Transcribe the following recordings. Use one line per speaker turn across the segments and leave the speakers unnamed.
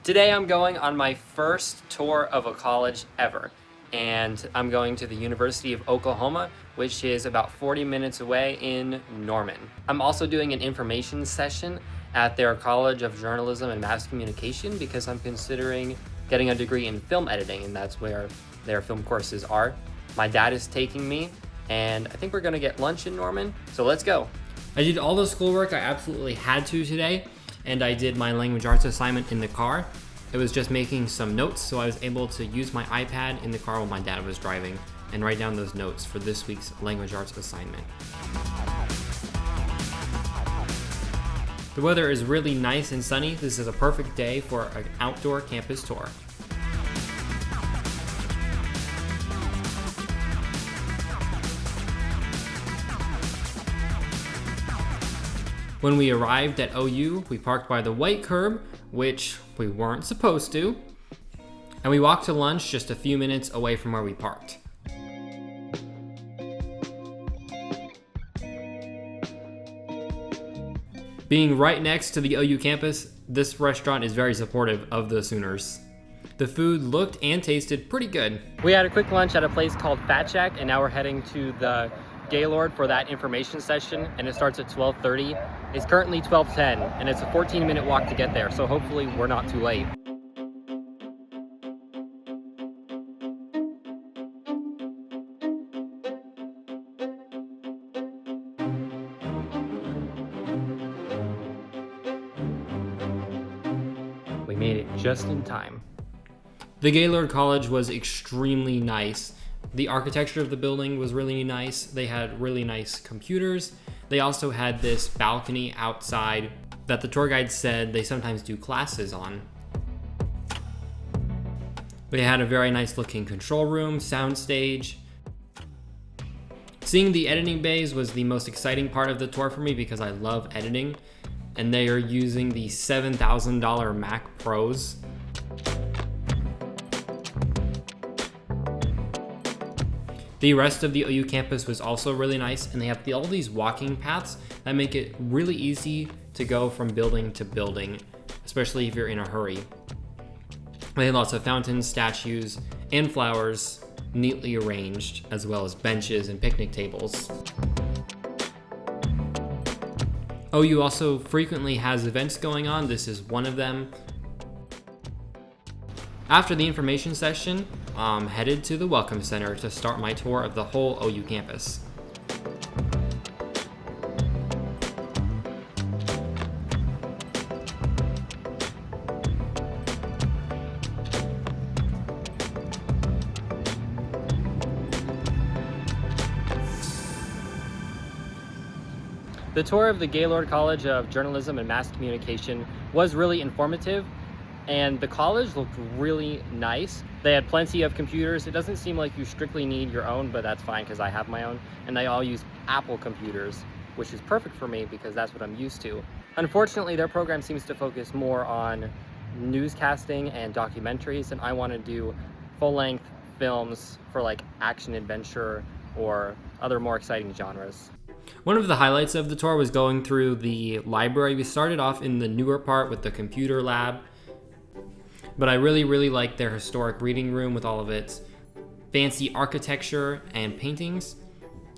Today I'm going on my first tour of a college ever, and I'm going to the University of Oklahoma, which is about 40 minutes away in Norman. I'm also doing an information session at their College of Journalism and Mass Communication because I'm considering getting a degree in film editing, and that's where their film courses are. My dad is taking me, and I think we're gonna get lunch in Norman, so let's go. I did all the schoolwork I absolutely had to today, and I did my language arts assignment in the car. It was just making some notes, so I was able to use my iPad in the car while my dad was driving and write down those notes for this week's language arts assignment. The weather is really nice and sunny. This is a perfect day for an outdoor campus tour. When we arrived at OU, we parked by the white curb, which we weren't supposed to, and we walked to lunch just a few minutes away from where we parked. Being right next to the OU campus, this restaurant is very supportive of the Sooners. The food looked and tasted pretty good. We had a quick lunch at a place called Fat Shack, and now we're heading to the Gaylord for that information session, and it starts at 12:30. It's currently 12:10, and it's a 14-minute walk to get there, so hopefully we're not too late. We made it just in time. The Gaylord College was extremely nice. The architecture of the building was really nice. They had really nice computers. They also had this balcony outside that the tour guide said they sometimes do classes on. They had a very nice looking control room, soundstage. Seeing the editing bays was the most exciting part of the tour for me because I love editing, and they are using the $7,000 Mac Pros. The rest of the OU campus was also really nice, and they have all these walking paths that make it really easy to go from building to building, especially if you're in a hurry. They had lots of fountains, statues, and flowers neatly arranged, as well as benches and picnic tables. OU also frequently has events going on. This is one of them. After the information session, I'm headed to the Welcome Center to start my tour of the whole OU campus. The tour of the Gaylord College of Journalism and Mass Communication was really informative, and the college looked really nice. They had plenty of computers. It doesn't seem like you strictly need your own, but that's fine because I have my own, and they all use Apple computers, which is perfect for me because that's what I'm used to. Unfortunately, their program seems to focus more on newscasting and documentaries, and I want to do full-length films for like action adventure or other more exciting genres. One of the highlights of the tour was going through the library. We started off in the newer part with the computer lab, but I really liked their historic reading room with all of its fancy architecture and paintings.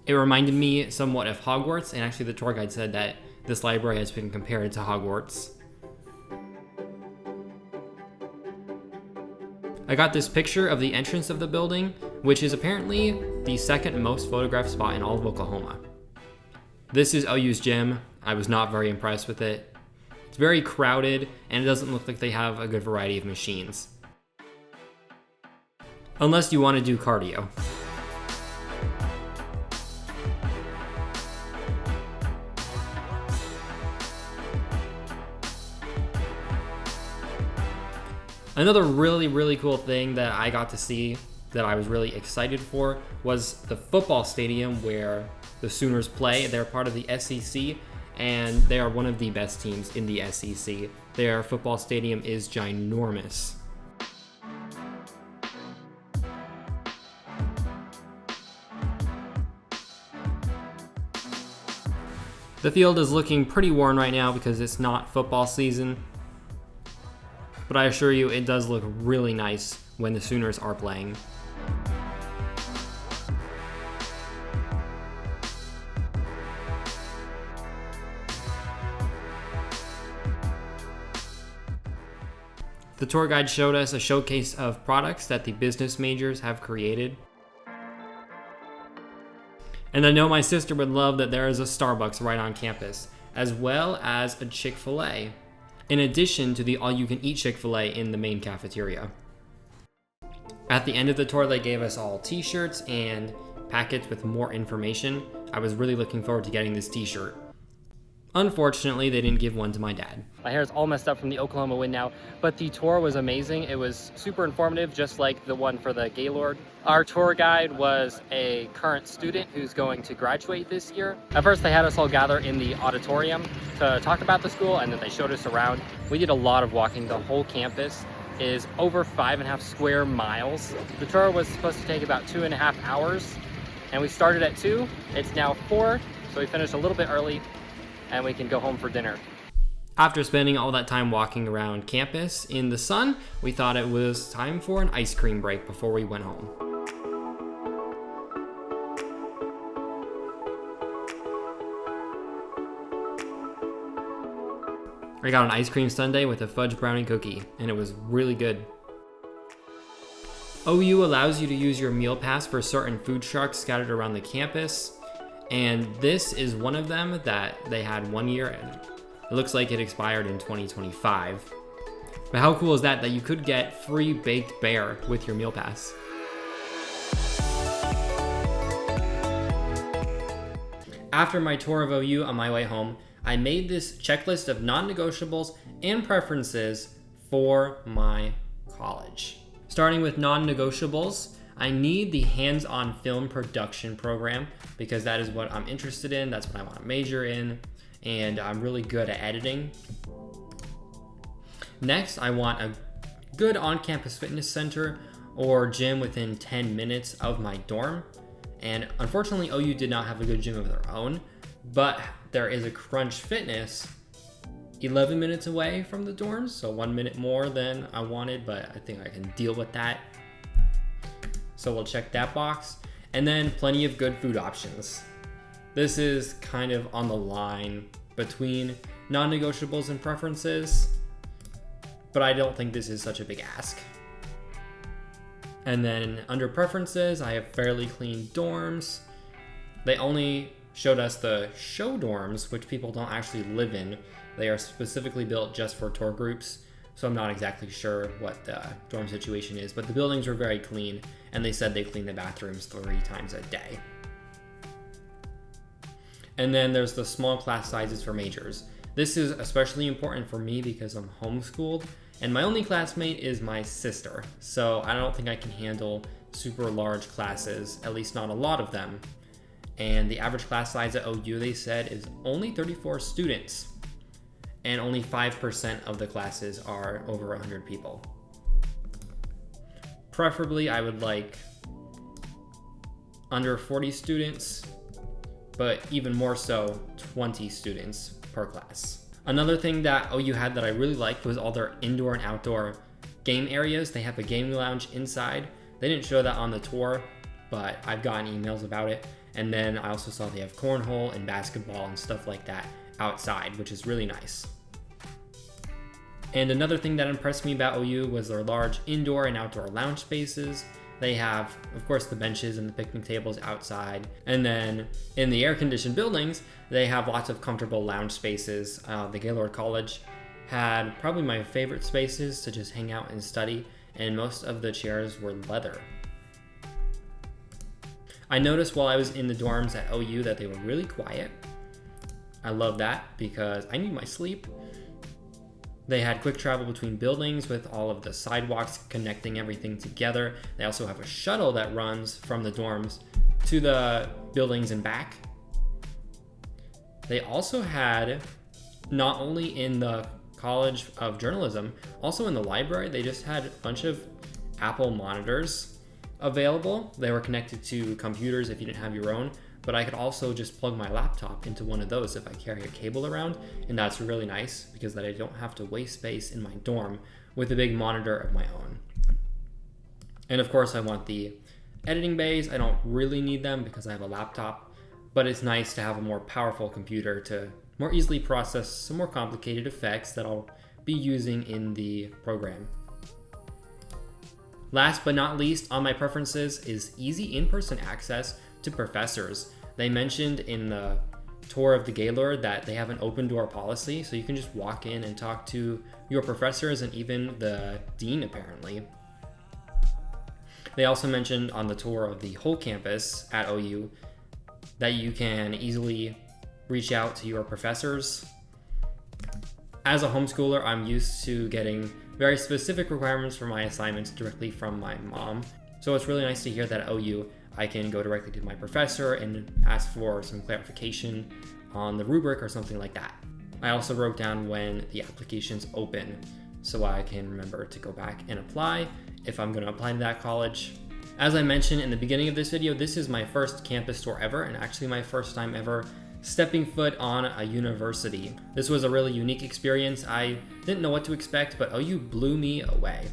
It reminded me somewhat of Hogwarts, and actually the tour guide said that this library has been compared to Hogwarts. I got this picture of the entrance of the building, which is apparently the second most photographed spot in all of Oklahoma. This is OU's gym. I was not very impressed with it. It's very crowded, and it doesn't look like they have a good variety of machines. Unless you want to do cardio. Another really cool thing that I got to see that I was really excited for was the football stadium where the Sooners play. They're part of the SEC, and they are one of the best teams in the SEC. Their football stadium is ginormous. The field is looking pretty worn right now because it's not football season. but I assure you it does look really nice when the Sooners are playing. The tour guide showed us a showcase of products that the business majors have created. And I know my sister would love that there is a Starbucks right on campus, as well as a Chick-fil-A, in addition to the all-you-can-eat Chick-fil-A in the main cafeteria. At the end of the tour, they gave us all t-shirts and packets with more information. I was really looking forward to getting this t-shirt. Unfortunately, they didn't give one to my dad. My hair is all messed up from the Oklahoma win now, but the tour was amazing. It was super informative, just like the one for the Gaylord. Our tour guide was a current student who's going to graduate this year. At first, they had us all gather in the auditorium to talk about the school, and then they showed us around. We did a lot of walking. The whole campus is over 5.5 square miles. The tour was supposed to take about 2.5 hours, and we started at 2. It's now 4, so we finished a little bit early, and we can go home for dinner. After spending all that time walking around campus in the sun, we thought it was time for an ice cream break before we went home. I got an ice cream sundae with a fudge brownie cookie, and it was really good. OU allows you to use your meal pass for certain food trucks scattered around the campus. And this is one of them that they had 1 year, and it looks like it expired in 2025. But how cool is that you could get free baked bear with your meal pass? After my tour of OU on my way home, I made this checklist of non-negotiables and preferences for my college. Starting with non-negotiables, I need the hands-on film production program because that is what I'm interested in. That's what I want to major in, and I'm really good at editing. Next, I want a good on-campus fitness center or gym within 10 minutes of my dorm. And unfortunately, OU did not have a good gym of their own, but there is a Crunch Fitness 11 minutes away from the dorms, so 1 minute more than I wanted, but I think I can deal with that. So we'll check that box. And then plenty of good food options. This is kind of on the line between non-negotiables and preferences, but I don't think this is such a big ask. And then under preferences, I have fairly clean dorms. They only showed us the show dorms, which people don't actually live in. They are specifically built just for tour groups. So I'm not exactly sure what the dorm situation is, but the buildings were very clean, and they said they clean the bathrooms 3 times a day. And then there's the small class sizes for majors. This is especially important for me because I'm homeschooled, and my only classmate is my sister. So I don't think I can handle super large classes, at least not a lot of them. And the average class size at OU, they said, is only 34 students. And only 5% of the classes are over 100 people. Preferably, I would like under 40 students, but even more so, 20 students per class. Another thing that OU had that I really liked was all their indoor and outdoor game areas. They have a gaming lounge inside. They didn't show that on the tour, but I've gotten emails about it. And then I also saw they have cornhole and basketball and stuff like that outside, which is really nice. And another thing that impressed me about OU was their large indoor and outdoor lounge spaces. They have, of course, the benches and the picnic tables outside. And then in the air-conditioned buildings, they have lots of comfortable lounge spaces. The Gaylord College had probably my favorite spaces to just hang out and study, and most of the chairs were leather. I noticed while I was in the dorms at OU that they were really quiet. I love that because I need my sleep. They had quick travel between buildings with all of the sidewalks connecting everything together. They also have a shuttle that runs from the dorms to the buildings and back. They also had, not only in the College of Journalism, also in the library, they just had a bunch of Apple monitors available. They were connected to computers if you didn't have your own, but I could also just plug my laptop into one of those if I carry a cable around, and that's really nice because then I don't have to waste space in my dorm
with a big monitor of my own. And of course I want the editing bays. I don't really need them because I have a laptop, but it's nice to have a more powerful computer to more easily process some more complicated effects that I'll be using in the program. Last but not least on my preferences is easy in-person access to professors. They mentioned in the tour of the Gaylord that they have an open door policy, so you can just walk in and talk to your professors and even the dean apparently. They also mentioned on the tour of the whole campus at OU that you can easily reach out to your professors. As a homeschooler, I'm used to getting very specific requirements for my assignments directly from my mom. So it's really nice to hear that at OU, I can go directly to my professor and ask for some clarification on the rubric or something like that. I also wrote down when the applications open so I can remember to go back and apply if I'm going to apply to that college. As I mentioned in the beginning of this video, this is my first campus tour ever, and actually my first time ever stepping foot on a university. This was a really unique experience. I didn't know what to expect, but OU blew me away.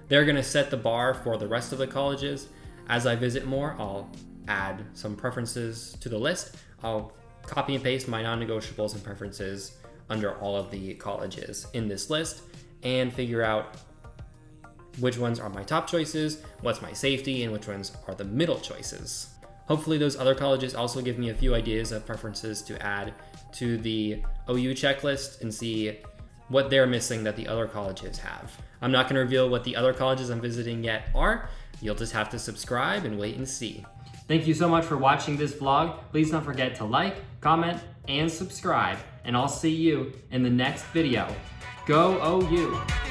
They're gonna set the bar for the rest of the colleges. As I visit more, I'll add some preferences to the list. I'll copy and paste my non-negotiables and preferences under all of the colleges in this list and figure out which ones are my top choices, what's my safety, and which ones are the middle choices. Hopefully those other colleges also give me a few ideas of preferences to add to the OU checklist and see what they're missing that the other colleges have. I'm not going to reveal what the other colleges I'm visiting yet are. You'll just have to subscribe and wait and see. Thank you so much for watching this vlog. Please don't forget to like, comment, and subscribe. And I'll see you in the next video. Go OU!